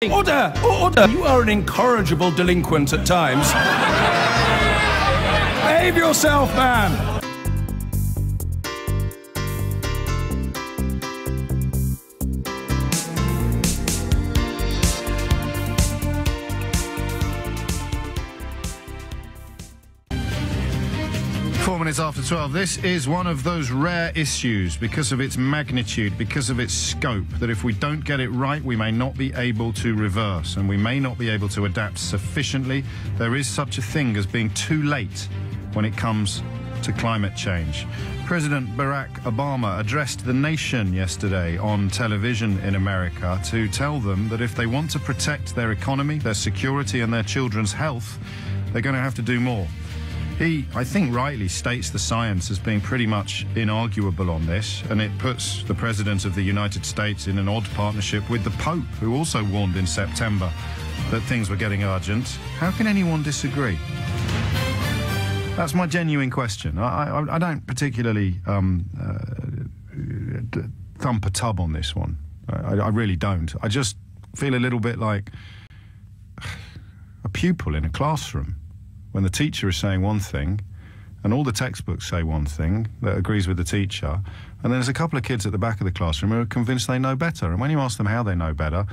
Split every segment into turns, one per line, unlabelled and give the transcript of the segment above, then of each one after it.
Order! Order! You are an incorrigible delinquent at times. Behave yourself, man!
4 minutes after 12. This is one of those rare issues, because of its magnitude, because of its scope, that if we don't get it right, we may not be able to reverse, and we may not be able to adapt sufficiently. There is such a thing as being too late when it comes to climate change. President Barack Obama addressed the nation yesterday on television in America to tell them that if they want to protect their economy, their security and their children's health, they're going to have to do more. He, I think, rightly states the science as being pretty much inarguable on this, and it puts the President of the United States in an odd partnership with the Pope, who also warned in September that things were getting urgent. How can anyone disagree? That's my genuine question. I don't particularly thump a tub on this one. I really don't. I just feel a little bit like a pupil in a classroom, when the teacher is saying one thing and all the textbooks say one thing that agrees with the teacher, and then there's a couple of kids at the back of the classroom who are convinced they know better, and when you ask them how they know better,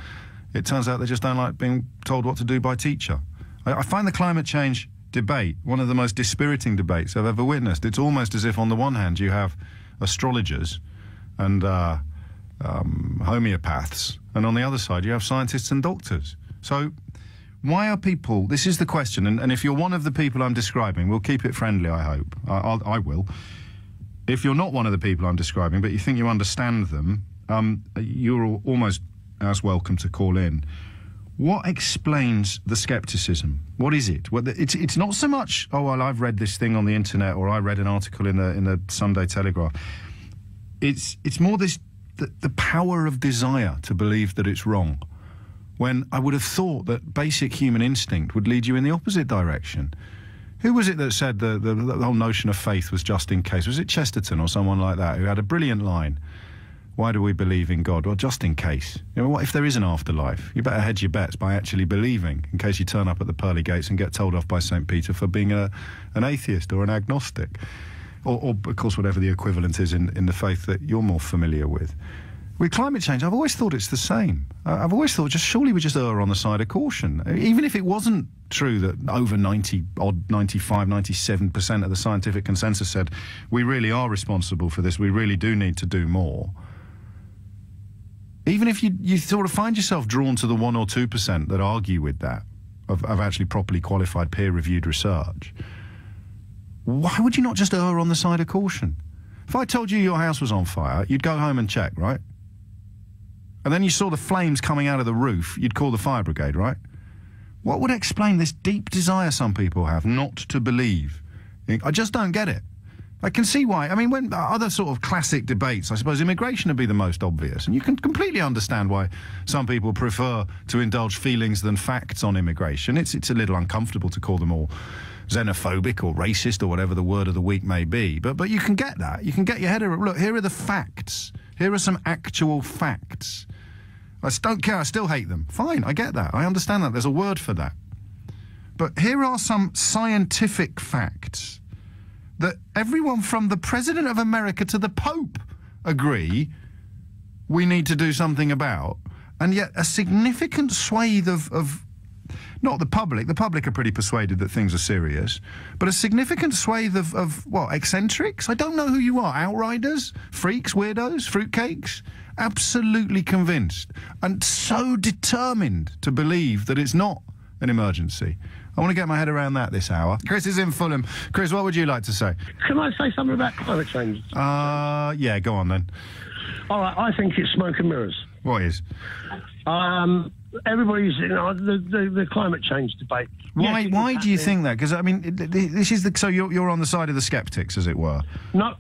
it turns out they just don't like being told what to do by a teacher. I find the climate change debate one of the most dispiriting debates I've ever witnessed. It's almost as if on the one hand you have astrologers and homeopaths, and on the other side you have scientists and doctors. So why are people, this is the question, and if you're one of the people I'm describing, we'll keep it friendly, I hope. I will. If you're not one of the people I'm describing, but you think you understand them, you're almost as welcome to call in. What explains the scepticism? What is it? Well, it's not so much, oh, well, I've read this thing on the internet, or I read an article in the Sunday Telegraph. It's more this, the power of desire to believe that it's wrong, when I would have thought that basic human instinct would lead you in the opposite direction. Who was it that said the whole notion of faith was just in case? Was it Chesterton or someone like that, who had a brilliant line? Why do we believe in God? Well, just in case. You know, what if there is an afterlife? You better hedge your bets by actually believing, in case you turn up at the pearly gates and get told off by St. Peter for being an atheist or an agnostic. Or, of course, whatever the equivalent is in the faith that you're more familiar with. With climate change, I've always thought it's the same. I've always thought surely we just err on the side of caution. Even if it wasn't true that over 95, 97% of the scientific consensus said we really are responsible for this, we really do need to do more. Even if you sort of find yourself drawn to the 1 or 2% that argue with that, of actually properly qualified peer-reviewed research, why would you not just err on the side of caution? If I told you your house was on fire, you'd go home and check, right? And then you saw the flames coming out of the roof, you'd call the fire brigade, right? What would explain this deep desire some people have not to believe? I just don't get it. I can see why. I mean, when other sort of classic debates, I suppose immigration would be the most obvious, and you can completely understand why some people prefer to indulge feelings than facts on immigration. It's a little uncomfortable to call them all xenophobic or racist or whatever the word of the week may be, but you can get that. You can get your head around, look, here are the facts. Here are some actual facts. I don't care, I still hate them. Fine, I get that. I understand that. There's a word for that. But here are some scientific facts that everyone from the President of America to the Pope agree we need to do something about. And yet a significant swathe of not the public are pretty persuaded that things are serious, but a significant swathe of what, eccentrics? I don't know who you are. Outriders? Freaks? Weirdos? Fruitcakes? Absolutely convinced and so determined to believe that it's not an emergency. I want to get my head around that this hour. Chris is in Fulham. Chris, what would you like to say?
Can I say something about climate change?
Yeah, go on then.
All right, I think it's smoke and mirrors.
What is?
Everybody's, the climate change debate.
Why do you think that? Because I mean, this is so you're on the side of the skeptics, as it were.
No.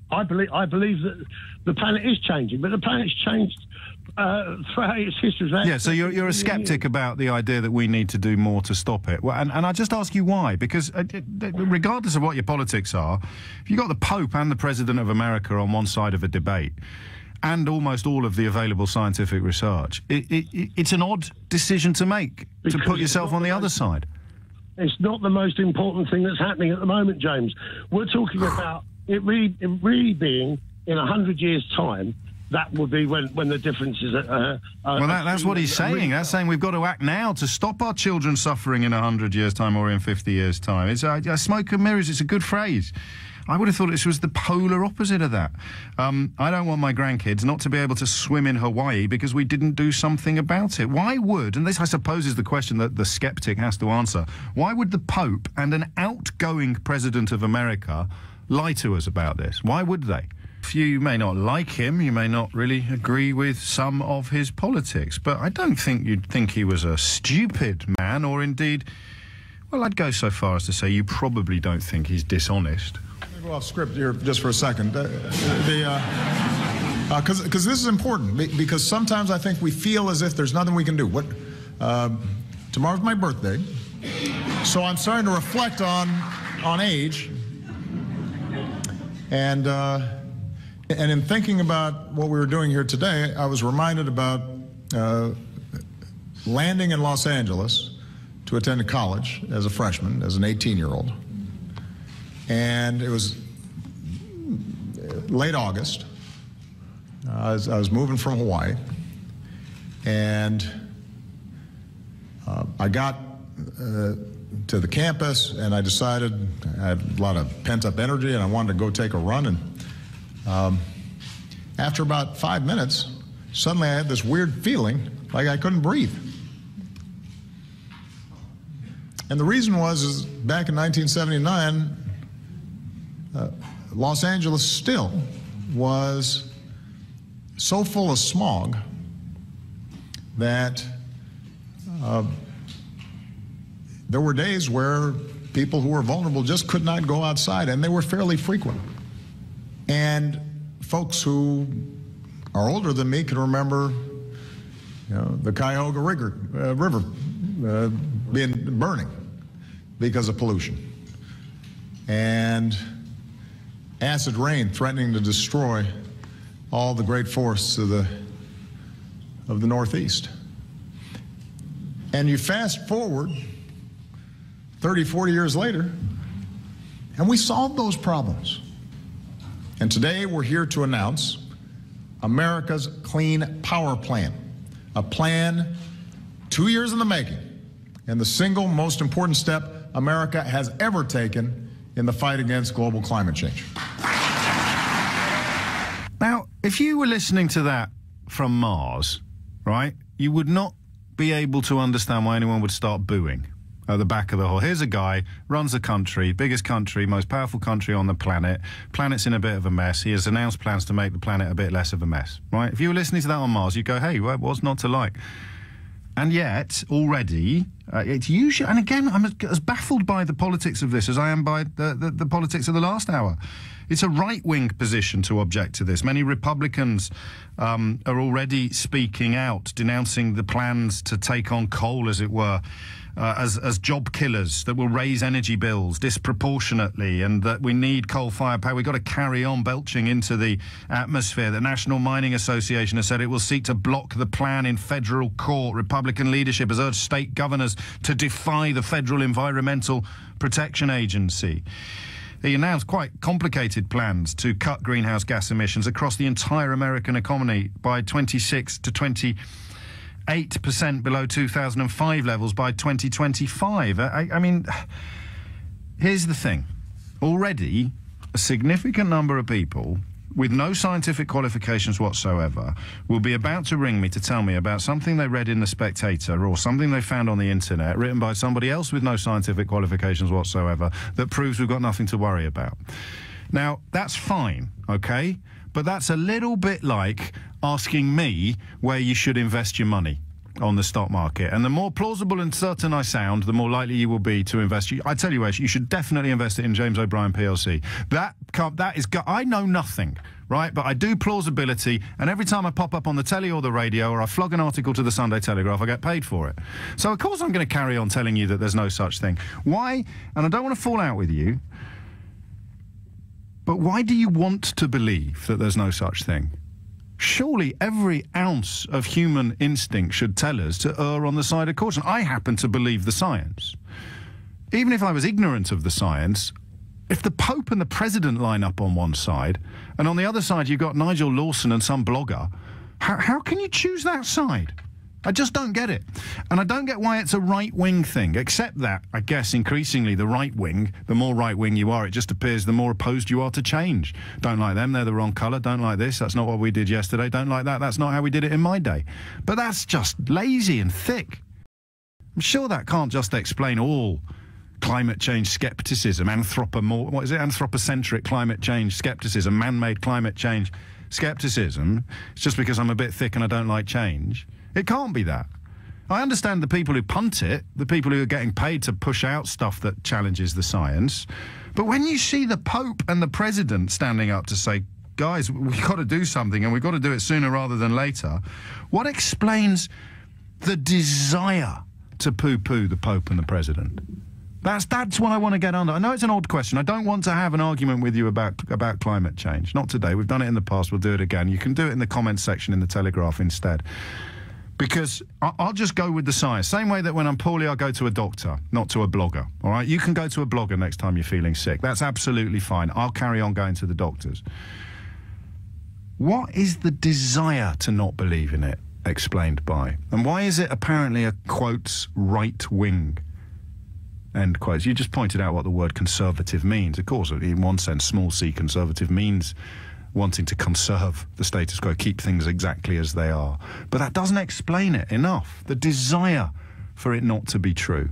I believe that the planet is changing, but the planet's changed throughout its history.
Yeah, so you're a skeptic about the idea that we need to do more to stop it. Well, and I just ask you why, because regardless of what your politics are, if you've got the Pope and the President of America on one side of a debate, and almost all of the available scientific research. It's an odd decision to make, to put yourself on the other side.
It's not the most important thing that's happening at the moment, James. We're talking about it really being in 100 years' time. That would be when the differences are...
Well, that's what he's saying. That's saying we've got to act now to stop our children suffering in 100 years' time or in 50 years' time. It's smoke and mirrors. It's a good phrase. I would have thought this was the polar opposite of that. I don't want my grandkids not to be able to swim in Hawaii because we didn't do something about it. Why would, and this I suppose is the question that the skeptic has to answer, why would the Pope and an outgoing president of America lie to us about this? Why would they? You may not like him, you may not really agree with some of his politics, but I don't think you'd think he was a stupid man, or indeed, well, I'd go so far as to say you probably don't think he's dishonest.
Go off script here just for a second, because this is important. Because sometimes I think we feel as if there's nothing we can do. Tomorrow's my birthday, so I'm starting to reflect on age, and in thinking about what we were doing here today, I was reminded about landing in Los Angeles to attend college as a freshman, as an 18-year-old. And it was late August. I was moving from Hawaii, and I got to the campus, and I decided I had a lot of pent-up energy, and I wanted to go take a run. And after about 5 minutes, suddenly I had this weird feeling like I couldn't breathe. And the reason is back in 1979, Los Angeles still was so full of smog that there were days where people who were vulnerable just could not go outside, and they were fairly frequent. And folks who are older than me can remember, the Cuyahoga River burning because of pollution, and acid rain threatening to destroy all the great forests of the Northeast. And you fast forward 30, 40 years later, and we solved those problems. And today we're here to announce America's Clean Power Plan, a plan 2 years in the making, and the single most important step America has ever taken in the fight against global climate change.
Now, if you were listening to that from Mars, right, you would not be able to understand why anyone would start booing at the back of the hall. Here's a guy, runs a country, biggest country, most powerful country on the planet. Planet's in a bit of a mess. He has announced plans to make the planet a bit less of a mess, right? If you were listening to that on Mars, you'd go, hey, what's not to like? And yet, already, it's usually, and again, I'm as baffled by the politics of this as I am by the politics of the last hour. It's a right-wing position to object to this. Many Republicans are already speaking out, denouncing the plans to take on coal, as it were, as job killers that will raise energy bills disproportionately, and that we need coal-fired power. We've got to carry on belching into the atmosphere. The National Mining Association has said it will seek to block the plan in federal court. Republican leadership has urged state governors to defy the Federal Environmental Protection Agency. He announced quite complicated plans to cut greenhouse gas emissions across the entire American economy by 26 to 28% below 2005 levels by 2025. I mean, here's the thing. Already, a significant number of people with no scientific qualifications whatsoever will be about to ring me to tell me about something they read in The Spectator or something they found on the internet written by somebody else with no scientific qualifications whatsoever that proves we've got nothing to worry about. Now, that's fine, okay? But that's a little bit like asking me where you should invest your money on the stock market. And the more plausible and certain I sound, the more likely you will be to invest. I tell you what, you should definitely invest it in James O'Brien PLC. That is, I know nothing, right? But I do plausibility, and every time I pop up on the telly or the radio, or I flog an article to the Sunday Telegraph, I get paid for it. So of course I'm going to carry on telling you that there's no such thing. Why? And I don't want to fall out with you, but why do you want to believe that there's no such thing? Surely every ounce of human instinct should tell us to err on the side of caution. I happen to believe the science. Even if I was ignorant of the science, if the Pope and the President line up on one side, and on the other side you've got Nigel Lawson and some blogger, how can you choose that side? I just don't get it. And I don't get why it's a right-wing thing, except that, I guess, increasingly the right-wing, the more right-wing you are, it just appears the more opposed you are to change. Don't like them, they're the wrong colour. Don't like this, that's not what we did yesterday. Don't like that, that's not how we did it in my day. But that's just lazy and thick. I'm sure that can't just explain all climate change scepticism, anthropocentric climate change scepticism, man-made climate change scepticism. It's just because I'm a bit thick and I don't like change. It can't be that. I understand the people who punt it, the people who are getting paid to push out stuff that challenges the science. But when you see the Pope and the President standing up to say, guys, we've got to do something and we've got to do it sooner rather than later, what explains the desire to poo-poo the Pope and the President? That's what I want to get under. I know it's an odd question. I don't want to have an argument with you about climate change. Not today. We've done it in the past. We'll do it again. You can do it in the comments section in the Telegraph instead. Because I'll just go with the science. Same way that when I'm poorly, I'll go to a doctor, not to a blogger, all right? You can go to a blogger next time you're feeling sick. That's absolutely fine. I'll carry on going to the doctors. What is the desire to not believe in it explained by? And why is it apparently a, quotes, right wing, end quotes? You just pointed out what the word conservative means. Of course, in one sense, small c conservative means wanting to conserve the status quo, keep things exactly as they are. But that doesn't explain it enough, the desire for it not to be true.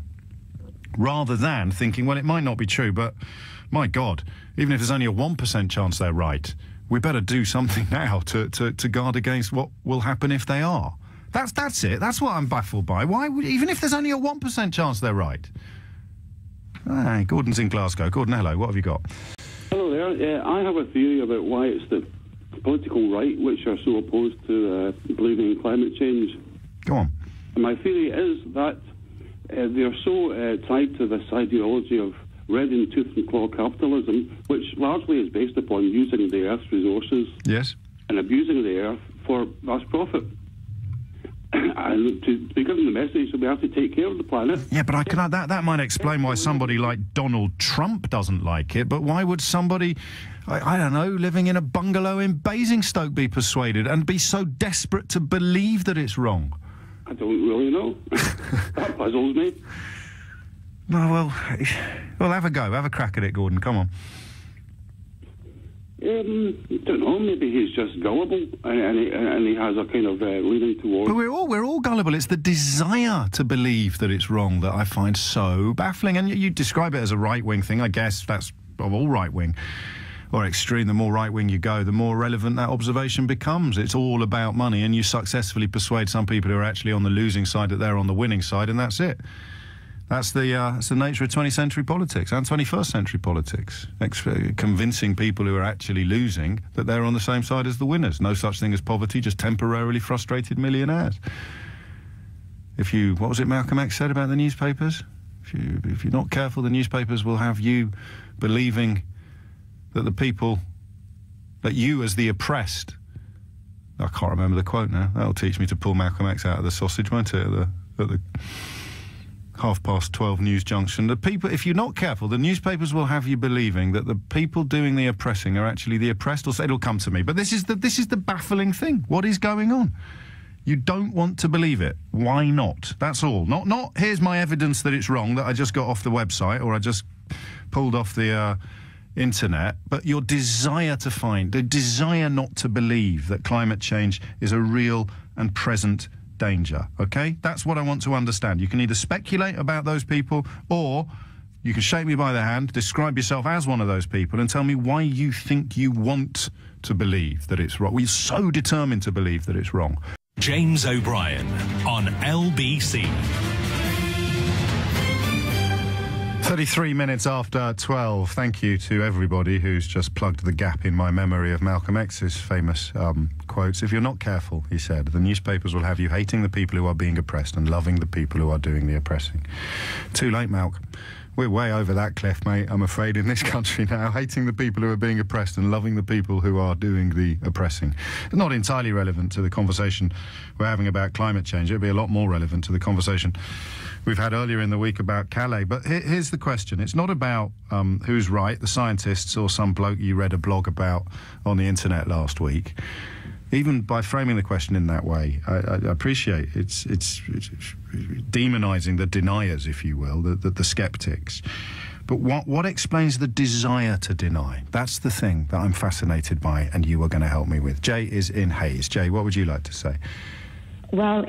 Rather than thinking, well, it might not be true, but my God, even if there's only a 1% chance they're right, we better do something now to guard against what will happen if they are. That's it. That's what I'm baffled by. Why would, even if there's only a 1% chance they're right? Hey, Gordon's in Glasgow. Gordon, hello. What have you got?
Hello there. I have a theory about why it's the political right which are so opposed to believing in climate change.
Go on.
And my theory is that they're so tied to this ideology of red in tooth and claw capitalism, which largely is based upon using the Earth's resources,
yes,
and abusing the Earth for mass profit. And to be given the message that we have to take care of the planet.
Yeah, but that might explain why somebody like Donald Trump doesn't like it, but why would somebody, I don't know, living in a bungalow in Basingstoke be persuaded and be so desperate to believe that it's wrong?
I don't really know. That puzzles me.
No, well, have a go. Have a crack at it, Gordon. Come on.
I don't know, maybe he's just gullible and he has a kind of leaning towards...
But we're all gullible. It's the desire to believe that it's wrong that I find so baffling. And you describe it as a right-wing thing. I guess that's of all right-wing or extreme. The more right-wing you go, the more relevant that observation becomes. It's all about money, and you successfully persuade some people who are actually on the losing side that they're on the winning side, and that's it. That's the nature of 20th century politics and 21st century politics. Convincing people who are actually losing that they're on the same side as the winners. No such thing as poverty, just temporarily frustrated millionaires. What was it Malcolm X said about the newspapers? If you're not careful, the newspapers will have you believing that the people, that you as the oppressed, I can't remember the quote now. That'll teach me to pull Malcolm X out of the sausage, won't it? At the 12:30 news junction. The people, if you're not careful, the newspapers will have you believing that the people doing the oppressing are actually the oppressed. Or it'll come to me. But this is the baffling thing. What is going on? You don't want to believe it. Why not? That's all. Not here's my evidence that it's wrong that I just got off the website or I just pulled off the internet, but your desire to find, the desire not to believe that climate change is a real and present danger, okay? That's what I want to understand. You can either speculate about those people or you can shake me by the hand, describe yourself as one of those people and tell me why you think you want to believe that it's wrong. We're so determined to believe that it's wrong.
James O'Brien on LBC.
33 minutes after 12. Thank you to everybody who's just plugged the gap in my memory of Malcolm X's famous quotes. If you're not careful, he said, the newspapers will have you hating the people who are being oppressed and loving the people who are doing the oppressing. Too late, Malcolm. We're way over that cliff, mate, I'm afraid, in this country now, hating the people who are being oppressed and loving the people who are doing the oppressing. Not entirely relevant to the conversation we're having about climate change. It'll be a lot more relevant to the conversation we've had earlier in the week about Calais. But here's the question. It's not about who's right, the scientists or some bloke you read a blog about on the internet last week. Even by framing the question in that way, I appreciate it's demonising the deniers, if you will, the sceptics. But what explains the desire to deny? That's the thing that I'm fascinated by, and you are going to help me with. Jay is in Hayes. Jay, what would you like to say?
Well,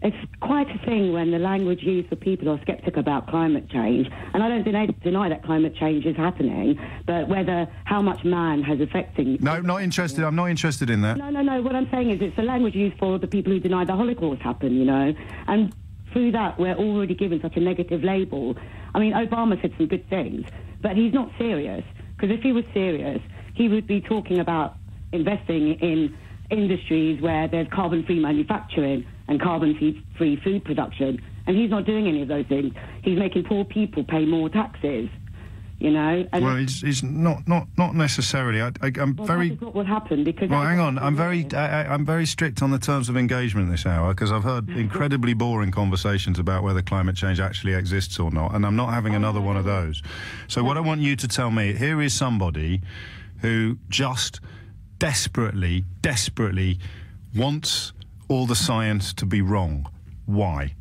it's quite a thing when the language used for people who are sceptical about climate change, and I don't deny that climate change is happening, but how much man has affecting...
No, not interested. I'm not interested in that.
No. What I'm saying is it's the language used for the people who deny the Holocaust happened, you know, and through that we're already given such a negative label. I mean, Obama said some good things, but he's not serious, because if he was serious, he would be talking about investing in industries where there's carbon-free manufacturing and carbon-free food production, and he's not doing any of those things. He's making poor people pay more taxes, you know. And
well, he's not necessarily. I'm very.
That is what will happen because.
Well, hang on. I'm very strict on the terms of engagement this hour because I've heard incredibly boring conversations about whether climate change actually exists or not, and I'm not having another one of those. So what I want you to tell me here is somebody who just desperately wants all the science to be wrong. Why?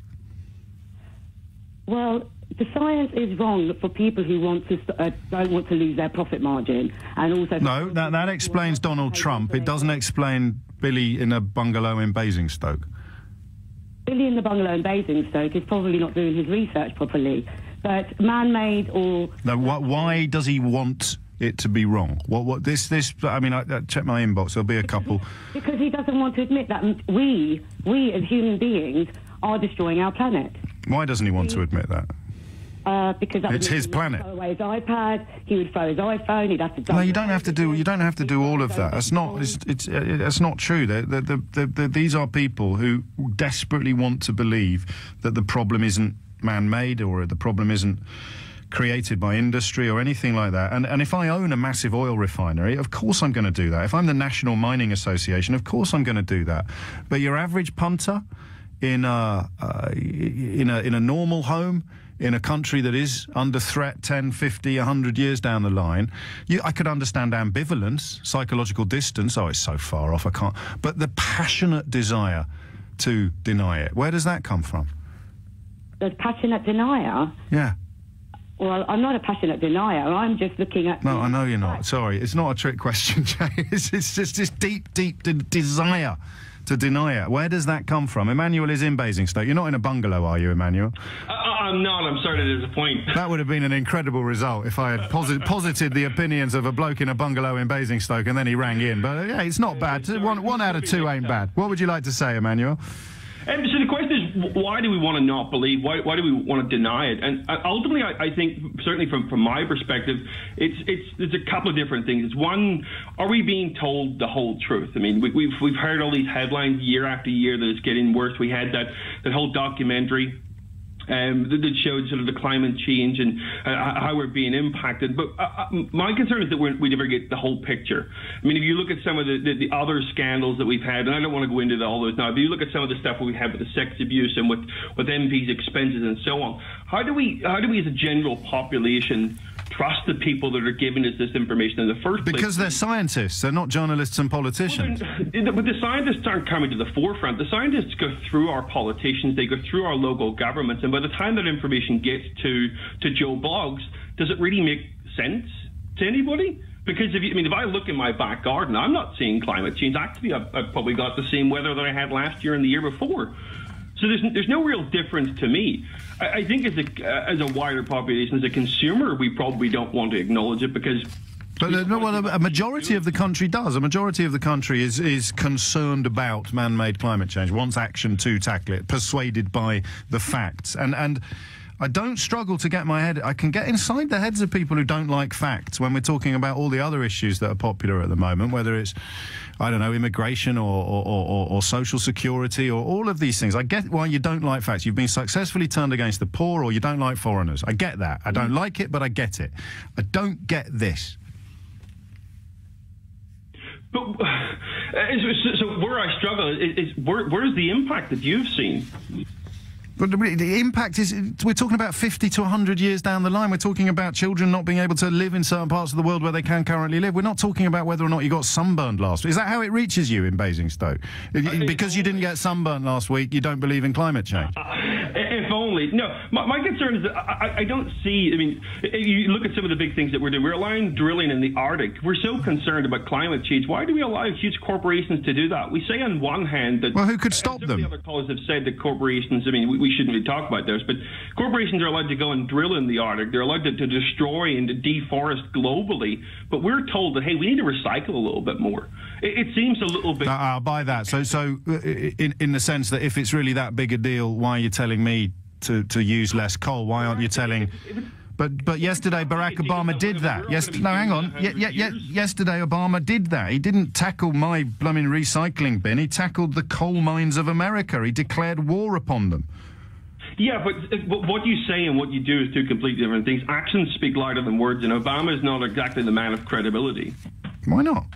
Well, the science is wrong for people who don't want to lose their profit margin, and also...
No, that explains Donald Trump. It doesn't explain Billy in a bungalow in Basingstoke.
Billy in the bungalow in Basingstoke is probably not doing his research properly, but man-made or...
No, why does he want it to be wrong? This I mean, I check my inbox, there'll be a couple...
Because he doesn't want to admit that we as human beings are destroying our planet.
Why doesn't he want to admit that?
Because that
it's his planet.
He would throw away his iPad, he would throw his iPhone, he'd have to...
No, you don't have to do all of that. That's not true. These are people who desperately want to believe that the problem isn't man-made or the problem isn't created by industry or anything like that. And if I own a massive oil refinery, of course I'm going to do that. If I'm the National Mining Association, of course I'm going to do that. But your average punter in a normal home in a country that is under threat 10, 50, 100 years down the line, I could understand ambivalence, psychological distance. Oh, it's so far off, I can't. But the passionate desire to deny it, where does that come from?
The passionate denier?
Yeah.
Well, I'm not a passionate denier. I'm just looking at...
No, I know you're not. Sorry, it's not a trick question, Jay. It's just this deep desire to deny it. Where does that come from? Emmanuel is in Basingstoke. You're not in a bungalow, are you, Emmanuel?
I'm not. I'm sorry to disappoint.
That would have been an incredible result if I had posited the opinions of a bloke in a bungalow in Basingstoke and then he rang in. But, yeah, it's not bad. One out of two ain't bad. What would you like to say, Emmanuel?
So the question is, why do we want to not believe? Why do we want to deny it? And ultimately, I think, certainly from my perspective, it's a couple of different things. It's one, are we being told the whole truth? I mean, we've heard all these headlines year after year that it's getting worse. We had that whole documentary that showed sort of the climate change and how we're being impacted. But my concern is that we never get the whole picture. I mean, if you look at some of the other scandals that we've had, and I don't want to go into all those now, but you look at some of the stuff we have with the sex abuse and with MPs' expenses and so on, how do we as a general population trust the people that are giving us this information in the first place?
Because they're scientists, they're not journalists and politicians.
Well, but the scientists aren't coming to the forefront. The scientists go through our politicians, they go through our local governments, and by the time that information gets to Joe Bloggs, does it really make sense to anybody? Because if I look in my back garden, I'm not seeing climate change. Actually, I've probably got the same weather that I had last year and the year before. So there's no real difference to me. I think as a wider population, as a consumer, we probably don't want to acknowledge it because... But
a majority of the country does. A majority of the country is concerned about man-made climate change, wants action to tackle it, persuaded by the facts. And I don't struggle to get my head... I can get inside the heads of people who don't like facts when we're talking about all the other issues that are popular at the moment, whether it's, I don't know, immigration or social security or all of these things. I get why you don't like facts. You've been successfully turned against the poor, or you don't like foreigners. I get that. I don't like it, but I get it. I don't get this.
But so where I struggle is where's the impact that you've seen?
But the impact is, we're talking about 50 to 100 years down the line. We're talking about children not being able to live in certain parts of the world where they can currently live. We're not talking about whether or not you got sunburned last week. Is that how it reaches you in Basingstoke? Because you didn't get sunburned last week, you don't believe in climate change?
If only. No, my concern is that I don't see... I mean, if you look at some of the big things that we're doing. We're allowing drilling in the Arctic. We're so concerned about climate change. Why do we allow huge corporations to do that? We say on one hand that...
Well, who could stop them?
The other callers have said that corporations... I mean, we shouldn't really talk about those, but corporations are allowed to go and drill in the Arctic. They're allowed to destroy and to deforest globally. But we're told that, hey, we need to recycle a little bit more. It seems a little bit...
I'll buy that. So in the sense that if it's really that big a deal, why are you telling me to use less coal? Why aren't you telling... But yesterday Barack Obama did that. No, hang on. Yesterday Obama did that. He didn't tackle my blooming recycling bin. He tackled the coal mines of America. He declared war upon them.
Yeah, but what you say and what you do is two completely different things. Actions speak louder than words, and Obama is not exactly the man of credibility.
Why not?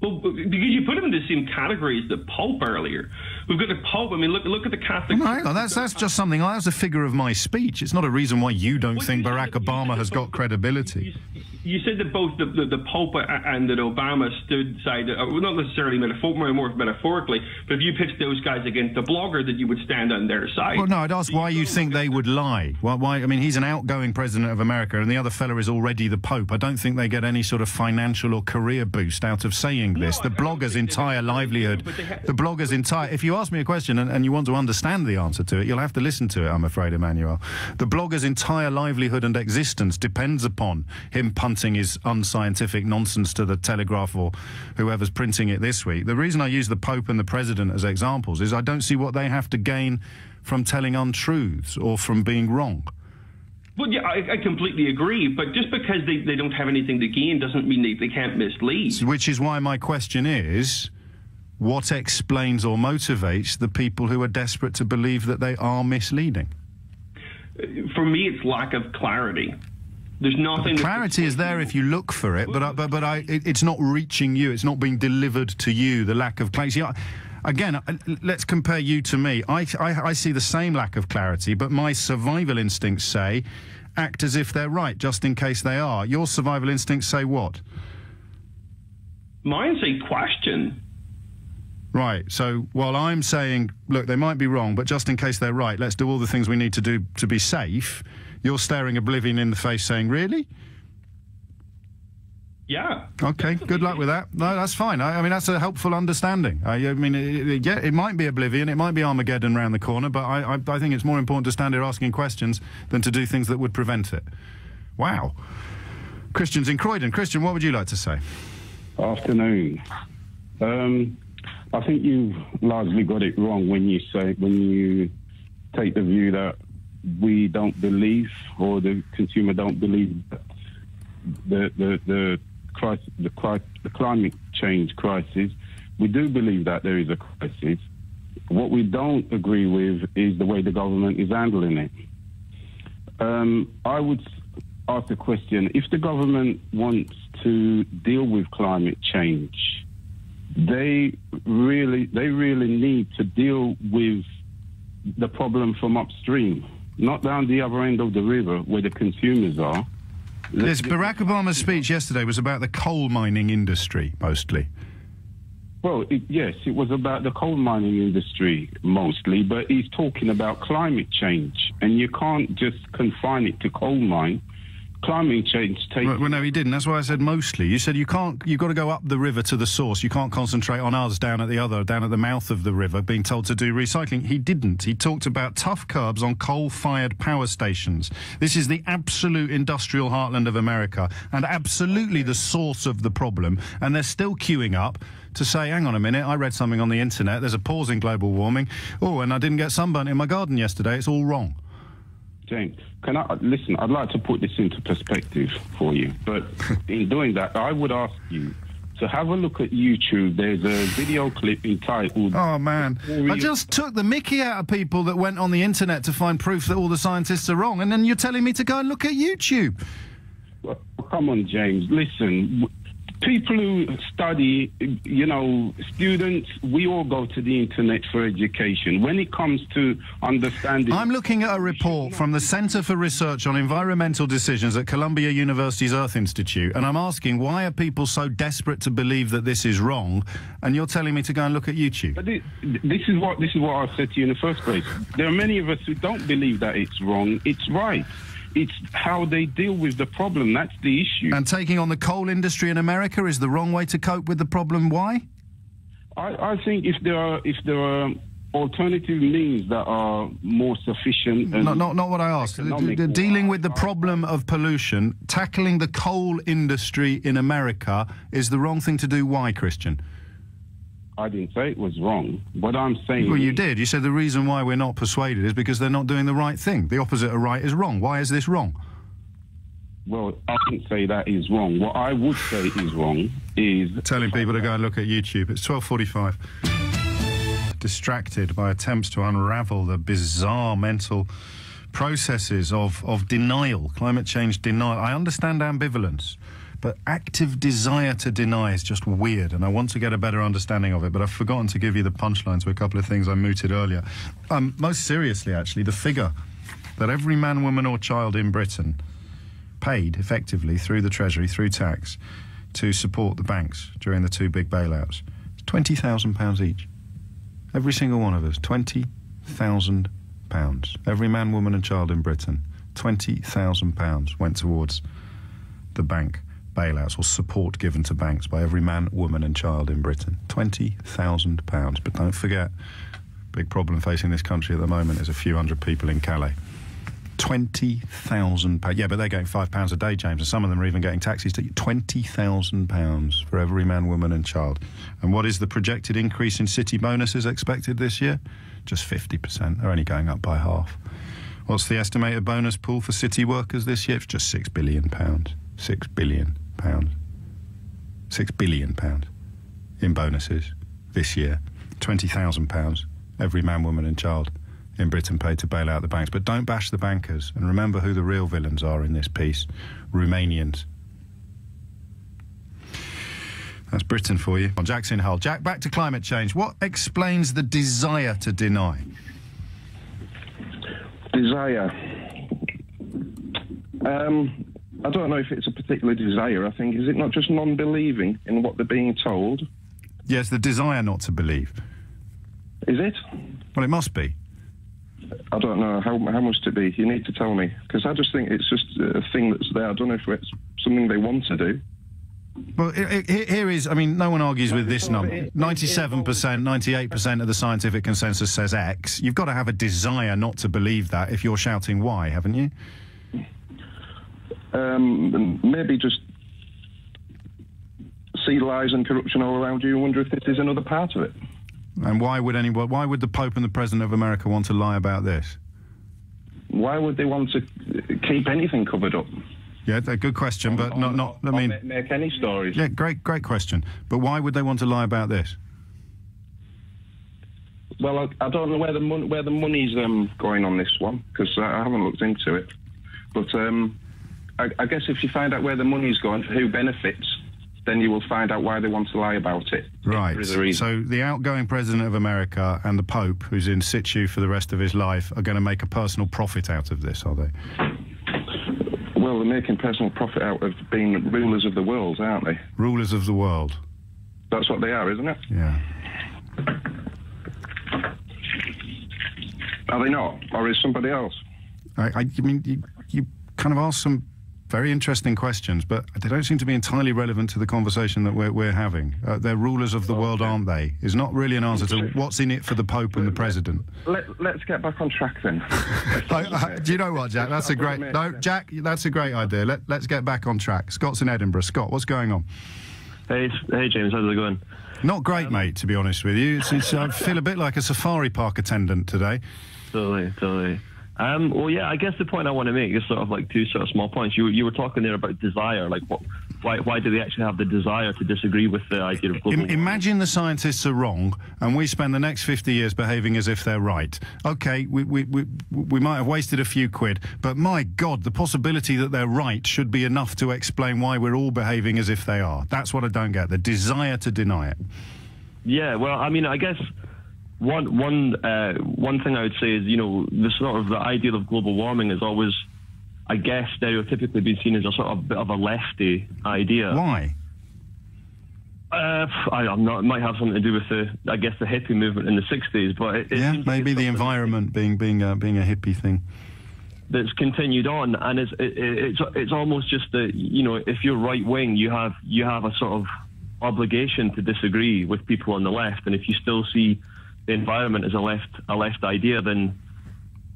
Well, because you put him in the same category as the Pope earlier. We've got the Pope. I mean, look at the Catholic...
No, hang on, that's just something... That's a figure of my speech. It's not a reason why you don't think Barack Obama has got credibility.
You said that both the Pope and that Obama stood side... well, not necessarily more metaphorically, but if you pitched those guys against a blogger, that you would stand on their side.
Well, no, I'd ask why you think they would lie. Why? I mean, he's an outgoing president of America, and the other fella is already the Pope. I don't think they get any sort of financial or career boost out of saying this. The blogger's entire livelihood... The blogger's entire... If you ask me a question and you want to understand the answer to it, you'll have to listen to it, I'm afraid, Emmanuel. The blogger's entire livelihood and existence depends upon him punting his unscientific nonsense to the Telegraph or whoever's printing it this week. The reason I use the Pope and the President as examples is I don't see what they have to gain from telling untruths or from being wrong.
Well, yeah, I completely agree, but just because they don't have anything to gain doesn't mean they can't mislead.
Which is why my question is, what explains or motivates the people who are desperate to believe that they are misleading?
For me, it's lack of clarity. There's nothing...
Clarity is there if you look for it, it's not reaching you. It's not being delivered to you, the lack of clarity. Again, let's compare you to me. I see the same lack of clarity, but my survival instincts say, act as if they're right, just in case they are. Your survival instincts say what?
Mine say question.
Right, so while I'm saying, look, they might be wrong, but just in case they're right, let's do all the things we need to do to be safe, you're staring oblivion in the face saying, really?
Yeah.
Okay, good luck with that. No, that's fine. I mean, that's a helpful understanding. I mean, it might be oblivion, it might be Armageddon round the corner, but I think it's more important to stand here asking questions than to do things that would prevent it. Wow. Christian's in Croydon. Christian, what would you like to say?
Afternoon. I think you've largely got it wrong when you take the view that we don't believe, or the consumer don't believe, that the climate change crisis. We do believe that there is a crisis. What we don't agree with is the way the government is handling it. I would ask the question: if the government wants to deal with climate change, they really need to deal with the problem from upstream, not down the other end of the river where the consumers are.
Yes, Barack Obama's speech yesterday was about the coal mining industry, mostly.
Well, yes, it was about the coal mining industry mostly, but he's talking about climate change, and you can't just confine it to coal mine. Climate change takes...
Well, no, he didn't. That's why I said mostly. You said you've got to go up the river to the source. You can't concentrate on us down at the mouth of the river, being told to do recycling. He didn't. He talked about tough curbs on coal-fired power stations. This is the absolute industrial heartland of America, and absolutely the source of the problem. And they're still queuing up to say, hang on a minute, I read something on the internet, there's a pause in global warming. Oh, and I didn't get sunburnt in my garden yesterday. It's all wrong.
James, can I listen? I'd like to put this into perspective for you, but in doing that, I would ask you to have a look at YouTube. There's a video clip entitled...
Oh, man. I just took the mickey out of people that went on the internet to find proof that all the scientists are wrong, and then you're telling me to go and look at YouTube.
Well, come on, James. Listen, people who study, you know, students, we all go to the internet for education. When it comes to understanding... I'm looking at a report from the Centre for Research on Environmental Decisions at Columbia University's Earth Institute, and I'm asking, why are people so desperate to believe that this is wrong, and you're telling me to go and look at YouTube? But this is what I said to you in the first place. There are many of us who don't believe that it's wrong. It's right. It's how they deal with the problem. That's the issue. And taking on the coal industry in America is the wrong way to cope with the problem. Why? I think if there are alternative means that are more sufficient... And not what I asked. Dealing with the problem of pollution, tackling the coal industry in America is the wrong thing to do. Why, Christian? I didn't say it was wrong. What I'm saying... Well, you did. You said the reason why we're not persuaded is because they're not doing the right thing. The opposite of right is wrong. Why is this wrong? Well, I didn't say that is wrong. What I would say is wrong is... Telling people to go and look at YouTube. It's 12:45. Distracted by attempts to unravel the bizarre mental processes of denial, climate change denial. I understand ambivalence, but active desire to deny is just weird, and I want to get a better understanding of it, but I've forgotten to give you the punchline to a couple of things I mooted earlier. Most seriously, actually, the figure that every man, woman or child in Britain paid, effectively, through the Treasury, through tax, to support the banks during the two big bailouts, is £20,000 each. Every single one of us, £20,000. Every man, woman and child in Britain, £20,000 went towards the bank bailouts, or support given to banks by every man, woman and child in Britain. £20,000. But don't forget, big problem facing this country at the moment is a few hundred people in Calais. £20,000. Yeah, but they're getting £5 a day, James, and some of them are even getting taxis to £20,000 for every man, woman and child. And what is the projected increase in city bonuses expected this year? Just 50%. They're only going up by half. What's the estimated bonus pool for city workers this year? It's just £6 billion. £6 billion. £6 billion in bonuses this year. £20,000 every man, woman and child in Britain paid to bail out the banks. But don't bash the bankers, and remember who the real villains are in this piece: Romanians. That's Britain for you. On Jack's in Hull. Jack, back to climate change. What explains the desire to deny?
Desire. I don't know if it's a particular desire. I think, is it not just non-believing in what they're being told?
Yes, the desire not to believe.
Is it?
Well, it must be.
I don't know. How must it be? You need to tell me. Because I just think it's just a thing that's there. I don't know if it's something they want to do.
Well, here is, I mean, no one argues with this number. 97%, 98% of the scientific consensus says X. You've got to have a desire not to believe that if you're shouting Y, haven't you?
Maybe just see lies and corruption all around you and wonder if this is another part of it.
And why would the Pope and the President of America want to lie about this?
Why would they want to keep anything covered up?
Yeah, a good question, but not. I mean,
make any stories.
Yeah, great question. But why would they want to lie about this?
Well, I don't know where the money's going on this one, because I haven't looked into it. But I guess if you find out where the money's going, for who benefits, then you will find out why they want to lie about it.
Right. So the outgoing President of America and the Pope, who's in situ for the rest of his life, are going to make a personal profit out of this, are they?
Well, they're making personal profit out of being rulers of the world, aren't they?
Rulers of the world.
That's what they are, isn't it?
Yeah.
Are they not? Or is somebody else?
I mean, you kind of asked some very interesting questions, but they don't seem to be entirely relevant to the conversation that we're having. They're rulers of the world, aren't they? Is not really an answer to what's in it for the Pope and the President.
Let's get back on track then.
Do you know what, Jack? That's a great... No, Jack, that's a great idea. Let's get back on track. Scott's in Edinburgh. Scott, what's going on?
Hey, James, how's it going?
Not great, mate, to be honest with you. I feel a bit like a safari park attendant today.
Totally. Well, yeah, I guess the point I want to make is sort of like two sort of small points. You were talking there about desire, like why do they actually have the desire to disagree with the idea of global warming?
Imagine the scientists are wrong, and we spend the next 50 years behaving as if they're right. Okay, we might have wasted a few quid, but my God, the possibility that they're right should be enough to explain why we're all behaving as if they are. That's what I don't get, the desire to deny it.
Yeah, well, I mean, I guess one thing I would say is, the idea of global warming is always, I guess, stereotypically been seen as a sort of bit of a lefty idea.
Why?
I'm not. It might have something to do with the hippie movement in the '60s, but
maybe the environment being a hippie thing
that's continued on, and it's almost just that, if you're right wing, you have a sort of obligation to disagree with people on the left, and if you still see the environment as a left idea, then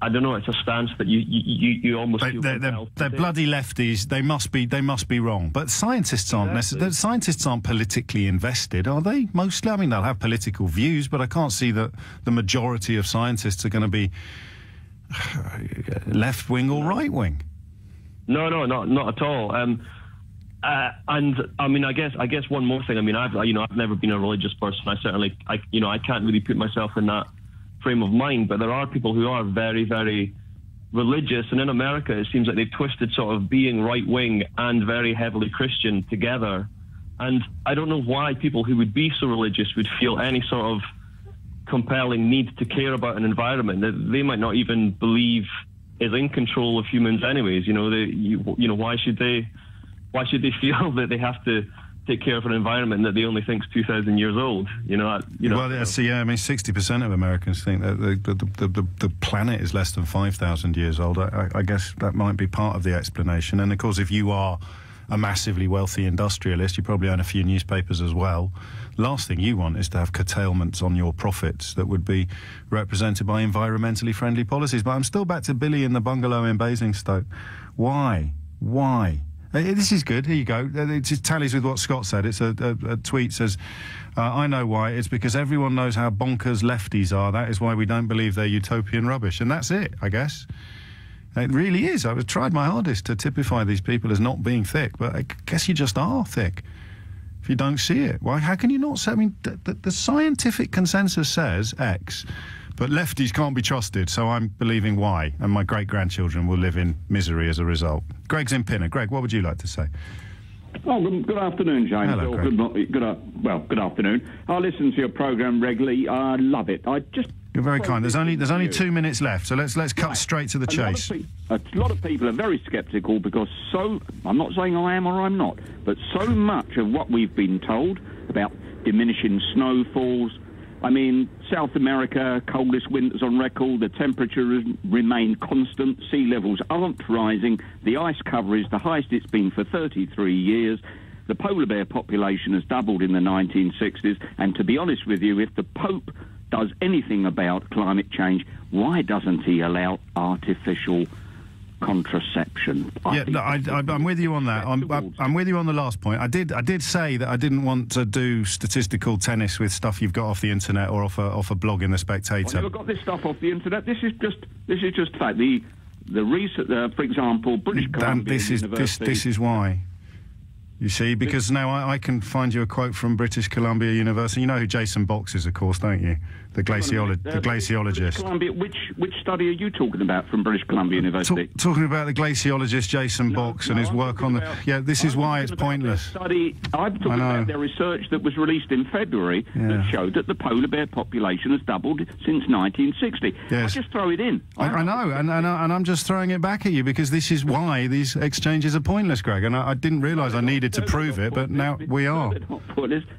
I don't know. It's a stance that you almost feel
they're bloody lefties. They must be wrong. But scientists aren't necessarily. Scientists aren't politically invested, are they? Mostly, I mean, they'll have political views, but I can't see that the majority of scientists are going to be left wing or right wing.
No, not at all. And I mean, I guess one more thing. I mean, I've never been a religious person. I can't really put myself in that frame of mind, but there are people who are very, very religious, and in America it seems like they've twisted sort of being right-wing and very heavily Christian together, and I don't know why people who would be so religious would feel any sort of compelling need to care about an environment that they might not even believe is in control of humans anyways. Why should they feel that they have to take care of an environment that they only think is 2,000 years old? Well, I mean, 60% of Americans think that the planet is less than 5,000 years old. I guess that might be part of the explanation. And of course, if you are a massively wealthy industrialist, you probably own a few newspapers as well. Last thing you want is to have curtailments on your profits that would be represented by environmentally friendly policies. But I'm still back to Billy in the bungalow in Basingstoke. Why? This is good. Here you go. It just tallies with what Scott said. It's a tweet says, I know why. It's because everyone knows how bonkers lefties are. That is why we don't believe they're utopian rubbish. And that's it, I guess. It really is. I've tried my hardest to typify these people as not being thick, but I guess you just are thick if you don't see it. Why? How can you not say? I mean, the scientific consensus says X, but lefties can't be trusted, so I'm believing Y, and my great-grandchildren will live in misery as a result. Greg's in Pinner. Greg, what would you like to say?
Oh, good afternoon, James.
Hello, Greg.
Good afternoon. I listen to your programme regularly. I love it.
You're very kind. There's only 2 minutes left, so let's cut straight to the chase.
A lot of people are very sceptical because I'm not saying I am or I'm not, but so much of what we've been told about diminishing snowfalls. I mean, South America, coldest winters on record, the temperatures remain constant, sea levels aren't rising, the ice cover is the highest it's been for 33 years, the polar bear population has doubled in the 1960s, and to be honest with you, if the Pope does anything about climate change, why doesn't he allow artificial contraception?
I'm with you on that. I'm with you on the last point. I did say that I didn't want to do statistical tennis with stuff you've got off the internet or off a blog in the Spectator.
I never got this stuff off the internet. This is just fact. The research, for example, British Columbia University.
This is why. You see, because now I can find you a quote from British Columbia University. You know who Jason Box is, of course, don't you? The glaciologist.
Columbia, which study are you talking about from British Columbia University?
Talking about the glaciologist Jason Box and his work on the... Yeah, this is why it's pointless.
I'm talking about their research that was released in February that showed that the polar bear population has doubled since 1960.
Yes.
I just throw it in.
I know, and I'm just throwing it back at you because this is why these exchanges are pointless, Greg, and I didn't realise I needed to prove it, but now we are.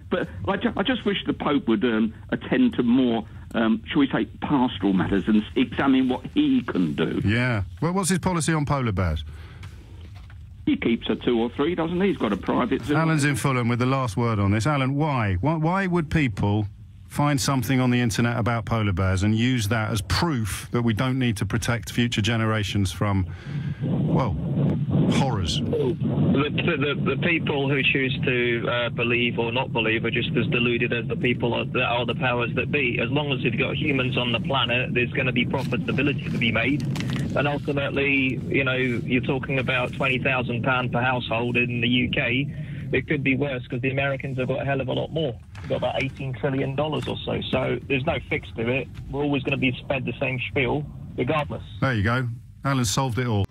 But I just wish the Pope would attend to more, shall we say, pastoral matters and examine what he can do.
Yeah. Well, what's his policy on polar bears?
He keeps a 2 or 3, doesn't he? He's got a private zoo.
Alan's in Fulham with the last word on this. Alan, why? Why would people find something on the internet about polar bears and use that as proof that we don't need to protect future generations from, well, horrors?
The people who choose to believe or not believe are just as deluded as the people that are the powers that be. As long as you've got humans on the planet, there's going to be profitability to be made. And ultimately, you know, you're talking about £20,000 per household in the UK. It could be worse because the Americans have got a hell of a lot more. They've got about $18 trillion or so. So there's no fix to it. We're always going to be fed the same spiel, regardless.
There you go. Alan's solved it all.